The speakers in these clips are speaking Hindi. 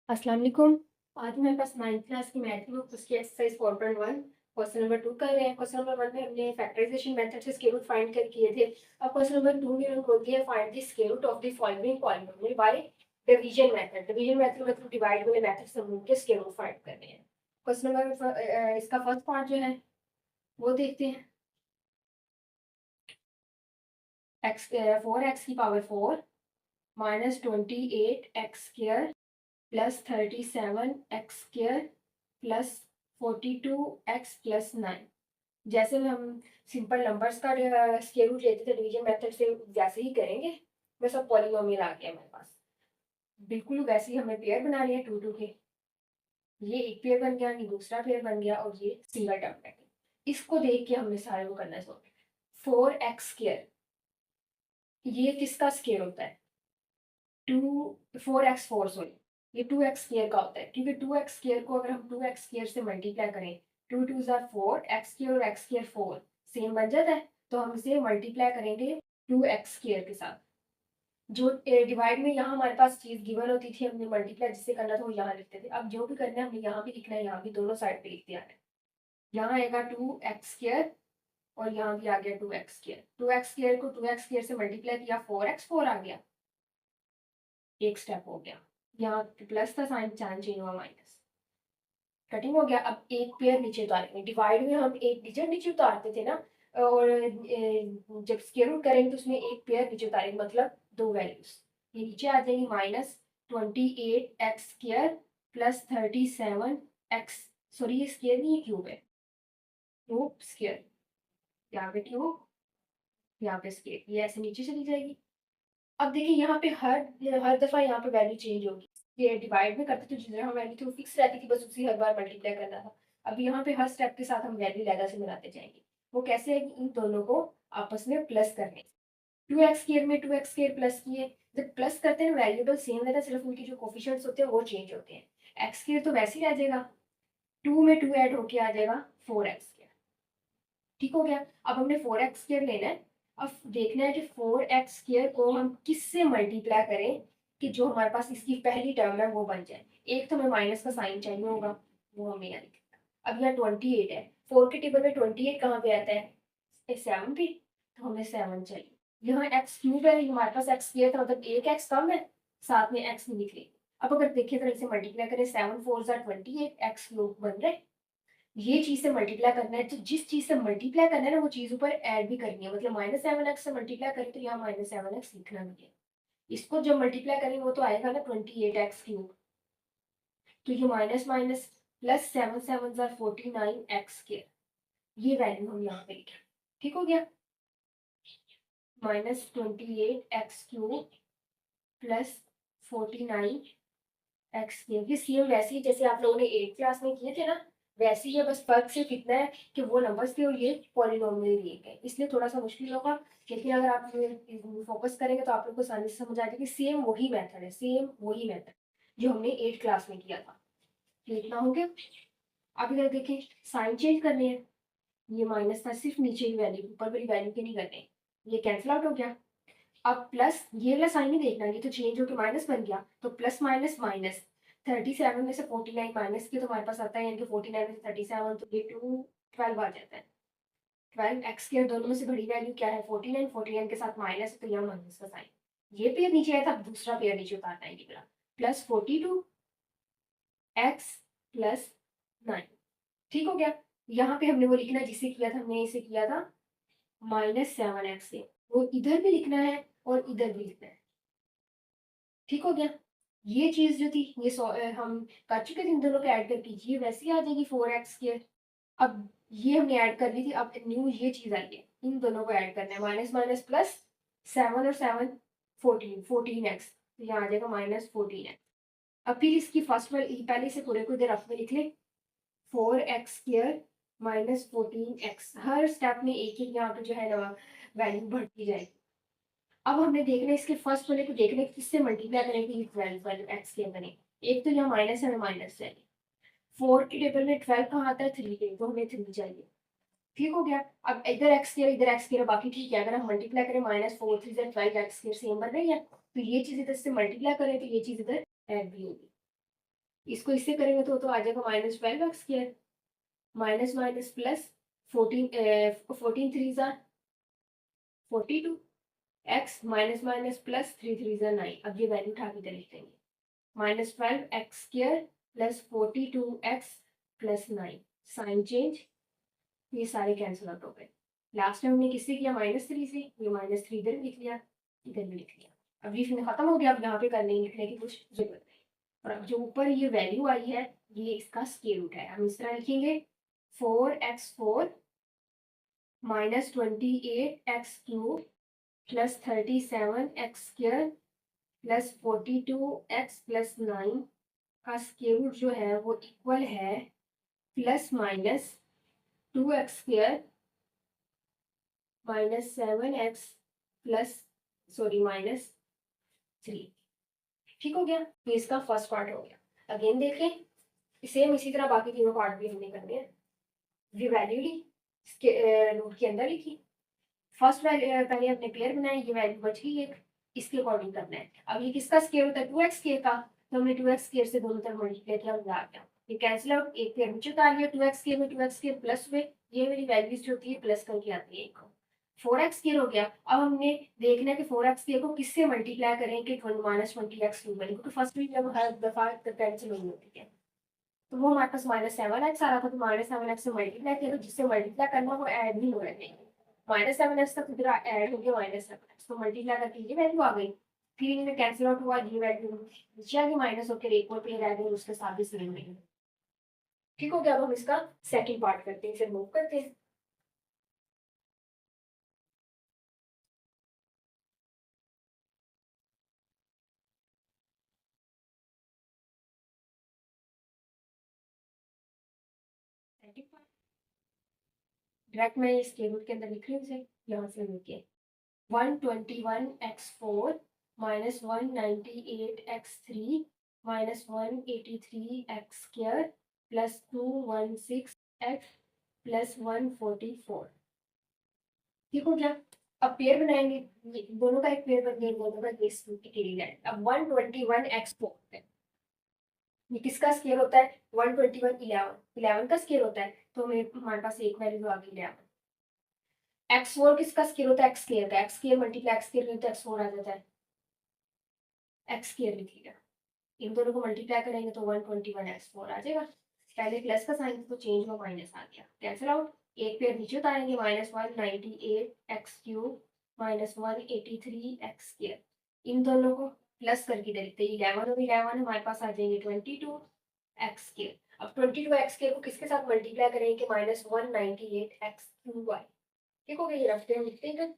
अस्सलाम वालेकुम। आज हमारे पास 9th क्लास की मैथ की बुक उसकी एक्सरसाइज 4.1 क्वेश्चन नंबर 2 कर रहे हैं। क्वेश्चन नंबर 1 में हमने फैक्टराइजेशन मेथड से स्क्वायर रूट फाइंड कर किए थे। अब क्वेश्चन नंबर 2 में हमें बोल दिया find the square root of the following polynomial by division method. Division method मतलब डिवाइड वाले मेथड से हम उनके स्क्वायर रूट फाइंड करने हैं। क्वेश्चन नंबर इसका फर्स्ट पार्ट जो है वो देखते हैं। x 4x की power 4 minus 28x square plus 37x square plus 42x plus 9। जैसे में हम सिंपल नंबर्स का स्क्वायर रूट लेते थे डिवीजन मेथड से वैसे ही करेंगे। बस अब पॉलीनोमियल आ गया हमारे पास, बिल्कुल वैसे ही हमें पेयर बना लिया टू टू के। ये एक पेयर बन गया, ये दूसरा पेयर बन गया और ये सिंगल टर्म रह गया। इसको देख के हमने सारे को करना है। 4x स्क्वायर ये किसका स्क्वायर होता है? 4x4 सॉरी, ये 2x स्क्वायर का होता है, क्योंकि 2x स्क्वायर को अगर हम 2x स्क्वायर से मल्टीप्लाई करें, 2 2 4 एक्स स्क्वायर और एक्स स्क्वायर 4 सेम बन जाता है, तो हम इसे मल्टीप्लाई करेंगे 2x स्क्वायर के साथ। जो डिवाइड में यहाँ हमारे पास चीज गिवन होती थी, हमने मल्टीप्लाई जिससे करना था वो यहाँ लिखते थे। अब जो भी करना है हमने यहाँ भी लिखना है, यहाँ भी दोनों साइड पे लिख दिया है। यहाँ आएगा 2x स्क्वायर और यहाँ भी आ गया 2x स्क्वायर। 2x स्क्वायर को 2x स्क्वायर से मल्टीप्लाई किया, 4x4 आ गया, एक स्टेप हो गया। यहाँ प्लस था साइन, चांस चेंज हुआ माइनस, कटिंग हो गया। अब एक पेयर नीचे उतारेंगे। डिवाइड में हम एक डिजिट नीचे उतारते थे ना, और जब स्क्वायर रूट करेंगे तो उसमें एक पेयर नीचे उतारेंगे, मतलब दो वैल्यूज। ये नीचे आ जाएंगी -28x square plus 37x, sorry ये स्क्वायर नहीं है क्यूब है, क्यूब स्क्वायर, यहाँ पे क्यूब यहाँ पे स्क्वायर, ये ऐसे नीचे चली जाएगी। अब देखिए यहाँ पे हर हर दफा यहाँ पे वैल्यू चेंज होगी। ये डिवाइड में करते तो जहाँ वैल्यू थी वो फिक्स रहती थी, बस उसी हर बार मल्टीप्लाई करना था। अब यहाँ पे हर स्टेप के साथ हम वैल्यू लैदा से मिलाते जाएंगे। वो कैसे है कि इन दोनों को आपस में प्लस करने। 2x स्क्वायर में 2x स्क्वायर प्लस किए, जब प्लस करते हैं वैल्यूबल सेम रहता है, सिर्फ उनकी जो कोफिशिएंट्स होते हैं वो चेंज होते हैं। एक्स स्क्वायर तो वैसे ही रह जाएगा, 2 में 2 ऐड होके आ जाएगा 4x स्क्वायर। ठीक हो गया। अब हमने 4x स्क्वायर लेना है। अब देखना है कि 4x स्क्वायर को हम किससे मल्टीप्लाई करें कि जो हमारे पास इसकी पहली टर्म है वो बन जाए। एक तो हमें माइनस का साइन चाहिए होगा, वो हमें यहाँ लिखना। अब यहाँ 28 है, 4 के टेबल में 28 कहाँ पे आता है? 7 पे, तो हमें 7 चाहिए। यहाँ एक्स क्यूब है, हमारे पास एक्स स्क्वायर था, मतलब एक एक्स कम है, साथ में एक्स नहीं निकले। अब अगर देखिए तो इसे मल्टीप्लाई करें, 7 4 28 एक्स क्यूब बन रहे। ये चीज से मल्टीप्लाई करना है, तो जिस चीज से मल्टीप्लाई करना है ना वो चीज ऊपर ऐड भी करनी है। मतलब -7x से मल्टीप्लाई करें तो यहाँ -7x लिखना भी है। इसको जब मल्टीप्लाई करेंगे वो तो आएगा ना 28x क्यूब, तो ये minus minus plus 7 7 49x square, ये वैल्यू हम यहाँ पे लिखें। ठीक हो गया, -28x cube plus 49x square. ये सेम वैसे ही जैसे आप लोगों ने 8th क्लास में किए थे ना, वैसे ही है, बस फर्क सिर्फ इतना है कि वो नंबर्स थे और ये पॉलिनोमियल दिए गए, इसलिए थोड़ा सा मुश्किल होगा। लेकिन अगर आप फोकस करेंगे तो आप लोग को आसानी से समझ आ जाएगी। सेम वही मेथड है, सेम वही मेथड जो हमने 8th क्लास में किया था। लिखना हो गया। अब इधर देखिए, साइन चेंज करने हैं। ये माइनस था, सिर्फ नीचे की वैल्यू, ऊपर वाली वैल्यू के नहीं करने। ये कैंसिल आउट हो गया। अब प्लस ये वाला साइन ही देखना, ये तो चेंज होकर माइनस बन गया, तो प्लस माइनस माइनस। 37 में से 49 माइनस किया तो हमारे पास आता है, यानी कि 49 में से 37, तो ये 12 आ जाता है। 12 एक्स के दोनों में से बड़ी वैल्यू क्या है? 49, 49 के साथ माइनस, तो यहाँ माइनस का साइन। ये पेयर नीचे आया था, अब दूसरा पेयर नीचे उतारना है, ये वाला प्लस 42 एक्स प्लस 9। ठीक हो गया। यहाँ पे हमने वो लिखना जिससे किया था, हमने इसे किया था -7x से, वो इधर भी लिखना है और इधर भी लिखना है। ठीक हो गया। ये चीज जो थी ये हम कर चुके थे, इन दोनों को ऐड करके ये वैसे ही आ जाएगी 4x स्क्वायर। अब ये हमने ऐड कर ली थी, अब न्यू ये चीज आई है, इन दोनों को ऐड करना है। माइनस माइनस प्लस, 7 और 7 14, 14x, तो यहाँ आ जाएगा -14x। अब फिर इसकी फर्स्ट वाली पहले से पूरे को इधर रफ में लिख ले, 4x स्क्वायर -14x। हर स्टेप में एक एक यहाँ पे जो है ना वैल्यू बढ़ती जाएगी। अब हमने देखना है इसके फर्स्ट वाले को, देखना है किससे मल्टीप्लाई करेंगे, 12 वाले एक्स के बने। एक तो यहाँ माइनस है, हमें माइनस चाहिए। 4 के टेबल में 12 कहाँ आता है? 3 के, तो हमें 3 चाहिए। ठीक हो गया। अब इधर एक्स स्क्वायर इधर एक्स स्क्वायर, बाकी ठीक है। अगर हम मल्टीप्लाई करें -4 3 12 एक्स स्क्वायर सेम बन रही है, तो ये चीज इधर से मल्टीप्लाई करें तो ये चीज इधर ऐड भी होगी। इसको इससे करेंगे तो आ जाएगा -12x², minus minus plus 14 42 x minus minus plus 3 3 9। अब ये वैल्यू उठा के इधर लिख देंगे, -12x² plus 42x plus 9। Sign change, ये सारे कैंसिल आउट हो गए। लास्ट टाइम हमने किससे किया, -3 से, ये -3 इधर लिख लिया, इधर भी लिख लिया। अब ये फिर खत्म हो गया, अब यहाँ पे करने लिखने की कुछ जरूरत नहीं। और अब जो ऊपर ये वैल्यू आई है, ये इसका स्क्वायर रूट है। हम इस तरह लिखेंगे 4x4 minus 28x³ plus 37x² plus 42x plus 9 का स्क्वायर रूट जो है वो इक्वल है plus minus 2x² minus 7x plus -3। ठीक हो गया, तो इसका फर्स्ट पार्ट हो गया। अगेन देखें, सेम इसी तरह बाकी तीनों पार्ट भी हमने करने हैं। ये वैल्यू ली, रूट के अंदर लिखी, फर्स्ट वैल्यू पहले अपने पेयर बनाए, ये वैल्यू बच गई एक, इसके अकॉर्डिंग करना है। अब ये किसका स्क्वायर होता है, 2x² का, तो हमने 2x² से दोनों तरफ मल्टीप्लाई किया, आ गया। ये कैंसिल आउट, एक पेयर नीचे उतार लिया, 2x² में 2x² प्लस हुए, ये वाली वैल्यूज जो होती है प्लस करके आती है। 4x² हो गया। अब हमने देखना है कि 4x² को किससे मल्टीप्लाई करें कि -20x³ तो फर्स्ट भी जब हर दफा कैंसिल नहीं होती है, तो वो हमारे पास -7x आ रहा था, तो -7x से मल्टीप्लाई किया, तो जिससे मल्टीप्लाई करना वो ऐड नहीं हो रहा है, -7x तक इधर ऐड हो गया -7x, तो मल्टीप्लाई करके ये वैल्यू आ गई। फिर इनमें कैंसिल आउट हुआ, ये वैल्यू नीचे आ गई माइनस होकर, एक और पेयर आ गई, उसके साथ भी सेम रही। ठीक हो गया। अब हम इसका सेकंड पार्ट करते हैं, इसे मूव करते हैं। डायरेक्ट मैं इस टेबल के अंदर लिख रही हूँ इसे, यहाँ से लेके 121x4 minus 198x3 minus 183x² plus 216x plus 144। ठीक हो गया। अब पेयर बनाएंगे, दोनों का एक पेयर बन गया, दोनों का केस है। अब 121x4 है, ये किसका स्केयर होता है, 121 11 का स्केयर होता है, तो हमारे पास एक वैल्यू आ गई 11। x4 किसका स्केयर होता है, एक्स स्केयर का, x square multiply x square तो x4 आ जाता है, एक्स स्केयर लिखिएगा। इन दोनों को मल्टीप्लाई करेंगे तो 121x4 आ जाएगा। पहले प्लस का साइन तो चेंज हुआ, माइनस आ गया, कैंसिल आउट। एक पेयर नीचे उतारेंगे, -198x³ माइनस 183x²। इन दोनों को प्लस करके दे देते हैं, 11 और 11 हमारे पास आ जाएंगे 22x²। अब 22x² को किसके साथ मल्टीप्लाई करेंगे कि -198x³y। ठीक हो गया, ये रखते हैं, लिखते हैं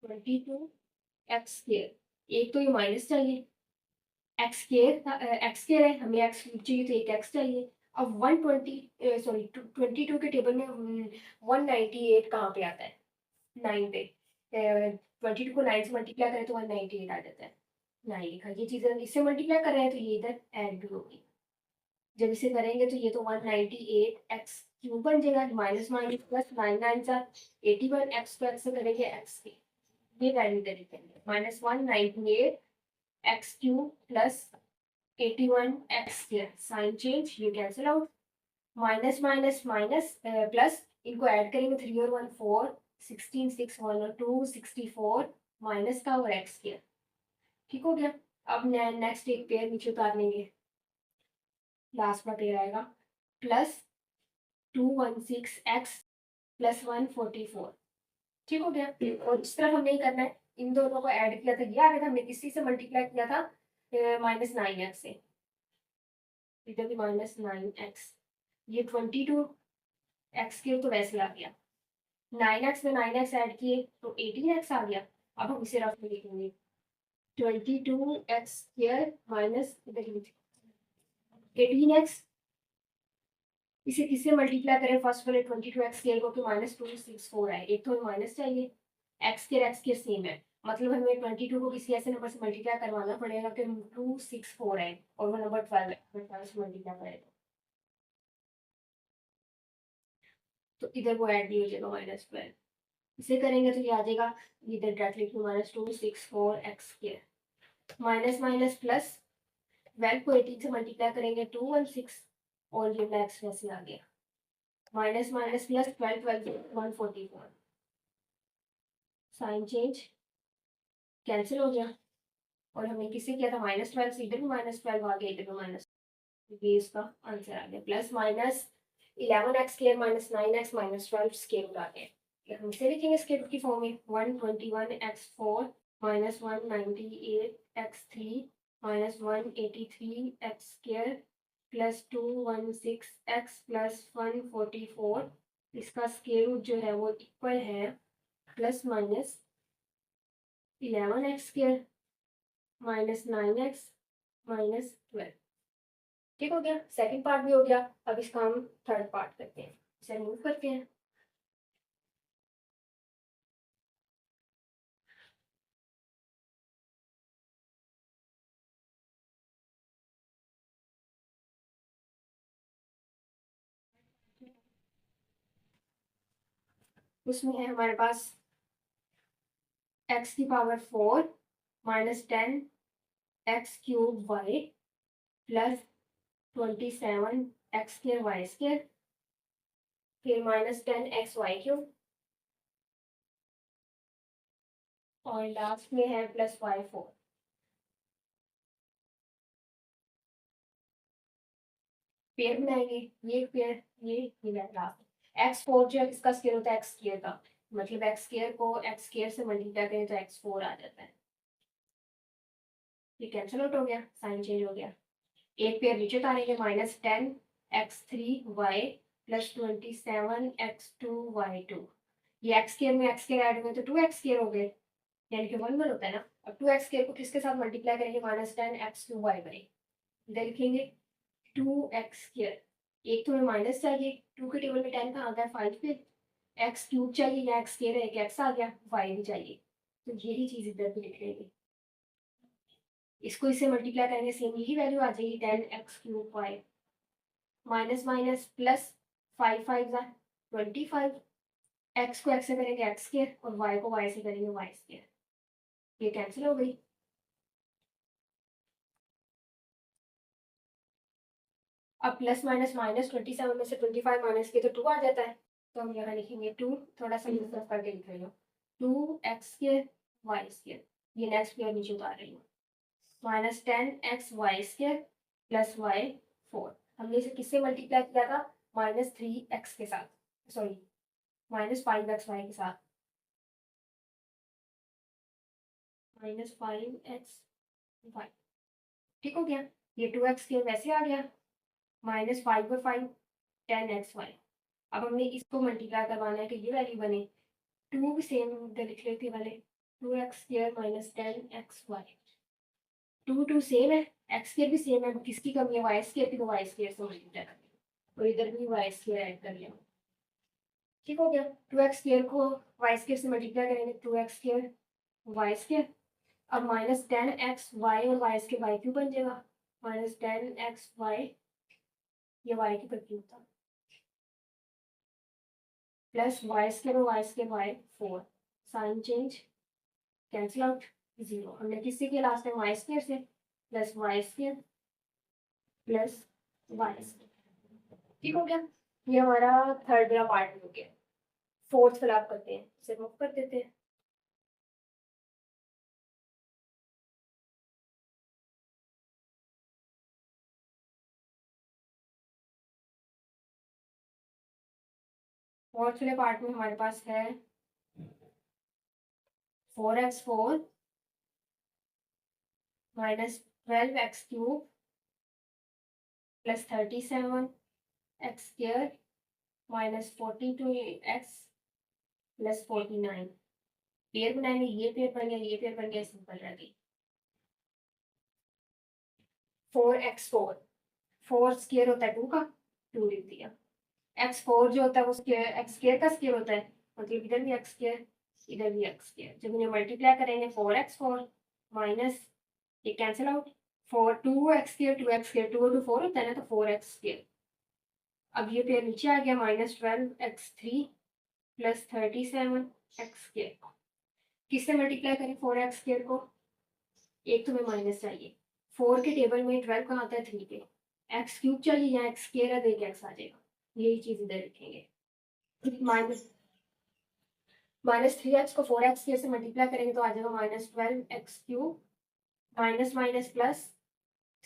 22x²। एक तो ये माइनस चाहिए, एक्स स्क्वायर है, हमें एक्स चाहिए तो एक एक्स चाहिए। अब 22 के टेबल में 198 कहाँ पे आता है, 9 पे। 22 को 9 से मल्टीप्लाई करें तो 198 आ जाता है, 9 लिखा। ये चीज़ इससे मल्टीप्लाई कर रहे हैं तो ये इधर ऐड भी होगी, जब इसे करेंगे तो ये तो 198x³ बन जाएगा, माइनस माइनस प्लस 9 9 सा 81, एक्स को एक्स से करेंगे एक्स की, ये वैल्यू इधर लिखेंगे, -198x³ plus 81x²। Sign change, ये cancel out, minus minus minus plus, इनको ऐड करेंगे 3 और 1 4, 16 6 1 और 2 64 माइनस का और x²। ठीक हो गया। अब नेक्स्ट एक पेयर नीचे उतार लेंगे, लास्ट में पेयर आएगा +216x प्लस 144। ठीक हो गया। और इस तरफ हमें करना है, इन दोनों को ऐड किया था, ये आ गया था, हमने किसी से मल्टीप्लाई किया था -9x से, इधर भी -9x, ये 22x³ तो वैसे आ गया, 9x में 9x ऐड किए तो 18x आ गया। अब हम इसे रफ में लिखेंगे 22x² माइनस 18x, इसे किससे मल्टीप्लाई करें, फर्स्ट वाले 22x² को, कि -264 है, एक तो माइनस चाहिए, x² सेम है, मतलब हमें 22 को किसी ऐसे नंबर से मल्टीप्लाई करवाना पड़ेगा कि 264 है और वो नंबर 12 है, 12 से मल्टीप्लाई करें तो इधर वो ऐड नहीं हो जाएगा -12, इसे करेंगे तो ये आ जाएगा, इधर डायरेक्ट लिख लो -264x²। माइनस माइनस प्लस 12 को 18 से मल्टीप्लाई करेंगे 216 और ये मैक्स वैसे आ गया minus minus plus 12 12 144 sign change cancel हो गया और हमने किससे किया था -12 से इधर भी -12 आ गया इधर भी माइनस ये इसका आंसर आ गया plus minus 11x square minus 9x minus 12 square root आ गया ये हम इसे लिखेंगे स्क्वायर रूट की फॉर्म में 121x4 minus 198x3 minus 183x square plus 216x plus 144 इसका स्क्वायर रूट जो है वो इक्वल है plus minus 11x square minus 9x minus 12 ठीक हो गया सेकंड पार्ट भी हो गया अब इसका हम थर्ड पार्ट करते हैं इसे रिमूव करते हैं उसमें है हमारे पास x की power 4 minus 10x cube y plus 27x square y square फिर माइनस 10x वाई क्यूब और लास्ट में है प्लस y4 पेयर बनाएंगे ये पेयर ये लास्ट x4 जो है इसका स्क्वायर होता है x स्क्वायर का मतलब x स्क्वायर को x स्क्वायर से मल्टीप्लाई करें तो x4 आ जाता है ये कैंसिल आउट हो गया साइन चेंज हो गया एक पेयर नीचे उतारेंगे -10x3y प्लस 27x2y2 ये x स्क्वायर में x स्क्वायर ऐड हुए तो 2x स्क्वायर हो गए यानी कि 1 1 होता है ना अब 2x स्क्वायर को किसके साथ मल्टीप्लाई करेंगे -10x2y बने इधर लिखेंगे 2x स्क्वायर एक तो हमें माइनस चाहिए 2 के टेबल में 10 कहाँ आता है 5 पे x क्यूब चाहिए या x स्क्वायर है एक x आ गया y भी चाहिए तो यही चीज इधर भी लिख लेंगे इसको इससे मल्टीप्लाई करेंगे सेम यही वैल्यू आ जाएगी 10x3y minus minus plus 5 5 25 x को x से करेंगे x स्क्वायर और y को y से करेंगे y स्क्वायर ये कैंसिल हो गई अब प्लस माइनस -27 में से 25 माइनस किए तो 2 आ जाता है तो हम यहाँ लिखेंगे 2 थोड़ा सा डिस्कस करके लिख रही हूँ 2x स्क्वायर y स्क्वायर ये नेक्स्ट पेयर नीचे उतार रही हूँ -10x y square plus y4 हमने इसे किससे मल्टीप्लाई किया था -3x के साथ सॉरी -5xy के साथ -5xy ठीक हो गया ये 2x स्क्वायर वैसे आ गया -5 और 5 10xy अब हमने इसको मल्टीप्लाई करवाना है कि ये वैल्यू बने 2 भी सेम इधर लिख लेते वाले 2x स्क्वायर -10xy 2 सेम है x स्क्वायर भी सेम है किसकी कमी है y स्क्वायर की तो y स्क्वायर से मल्टीप्लाई कर लिया और इधर भी y स्क्वायर ऐड कर लिया ठीक हो गया 2x स्क्वायर को y स्क्वायर से मल्टीप्लाई करेंगे 2x स्क्वायर y स्क्वायर अब -10xy और y स्क्वायर y क्यूब बन जाएगा -10xy ये y की क्यूब होता प्लस y स्क्वायर और y square y4 sign change cancel out 0 हमने किससे किया लास्ट टाइम y स्क्वायर से plus y square plus y square ठीक हो गया ये हमारा थर्ड वाला पार्ट हो गया फोर्थ फिलअप करते हैं इसे मूव कर देते हैं फोर्थ वाले पार्ट में हमारे पास है 4x4 minus 12x cube plus 37x square minus 42x plus 49 pair बनाएंगे ये पेयर बन गया ये पेयर बन गया सिंपल रह गई 4x4 4 स्क्वायर होता है 2 का 2 लिख दिया x4 जो होता है वो स्क्वायर x स्क्वायर का स्क्वायर होता है मतलब इधर भी x स्क्वायर इधर भी x स्क्वायर जब इन्हें मल्टीप्लाई करेंगे 4x4 माइनस ये cancel out 2x square 2x square 2 two 4 होता है ना तो 4x स्क्वायर अब ये पेयर नीचे आ गया -12x3 प्लस 37x स्क्वायर किससे मल्टीप्लाई करें 4x स्क्वायर को एक तो हमें माइनस चाहिए। 4 के टेबल में 12 कहाँ आता है 3 पे। एक्स क्यूब चाहिए या एक्स स्क्वायर है तो एक एक्स आ जाएगा, यही चीज़ इधर लिखेंगे। माइनस 3x को 4x से मल्टीप्लाई करेंगे तो आ जाएगा -12x³ माइनस माइनस प्लस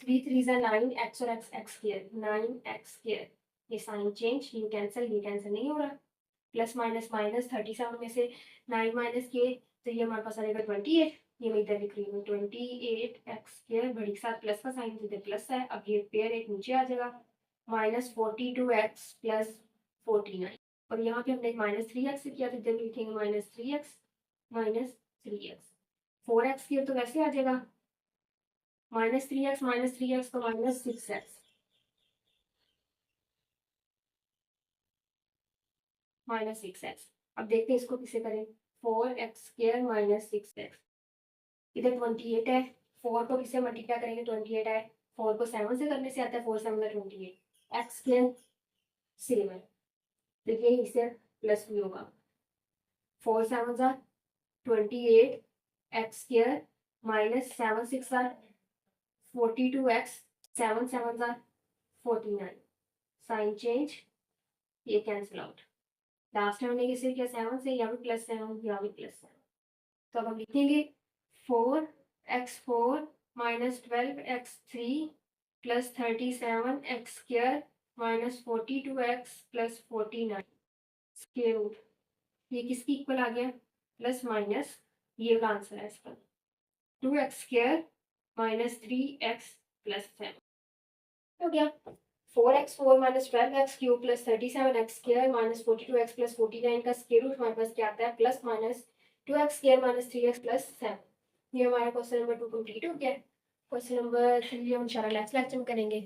3 3 ज़ा 9 x और x स्क्वायर 9x²। ये साइन चेंज, ये कैंसिल नहीं हो रहा। प्लस माइनस माइनस 37 में से 9 माइनस किए तो ये हमारे पास आ जाएगा 28। ये मैं इधर लिख रही हूँ 28x² बड़ी के साथ प्लस का साइन इधर प्लस है। अब ये पेयर एक नीचे आ जाएगा -42x प्लस 49। और यहाँ पे हमने -3x से किया तो इधर लिखेंगे -3x -3x। 4x² तो वैसे आ जाएगा -3x तो -6x -6x। अब देखते हैं इसको किसे करें। 4x² -6x। इधर 28 है, 4 को किससे मल्टीप्लाई करेंगे 28 है। 4 को 7 से करने से आता है 4 7 28। x² सेम है, देखिए इससे प्लस भी होगा। 4 7 28 x² -7 6 42x 7 7 49। साइन चेंज, ये कैंसिल आउट। लास्ट में हमने किसे किया 7 से, यहाँ भी +7 यहाँ भी +7। तो अब हम लिखेंगे 4x4 -12x3 + 37x² -42x + 49 square root. ये किसकी इक्वल आ गया प्लस माइनस, ये का आंसर है इसका 2x² -3x + 7 हो गया। 4x4 -12x³ + 37x² -42x + 49 का स्क्वायर रूट हमारे पास क्या आता है प्लस माइनस 2x² -3x + 7। ये हमारा क्वेश्चन नंबर 2 कंप्लीट हो गया। क्वेश्चन नंबर 3 हम इंशाल्लाह नेक्स्ट लेक्चर में करेंगे।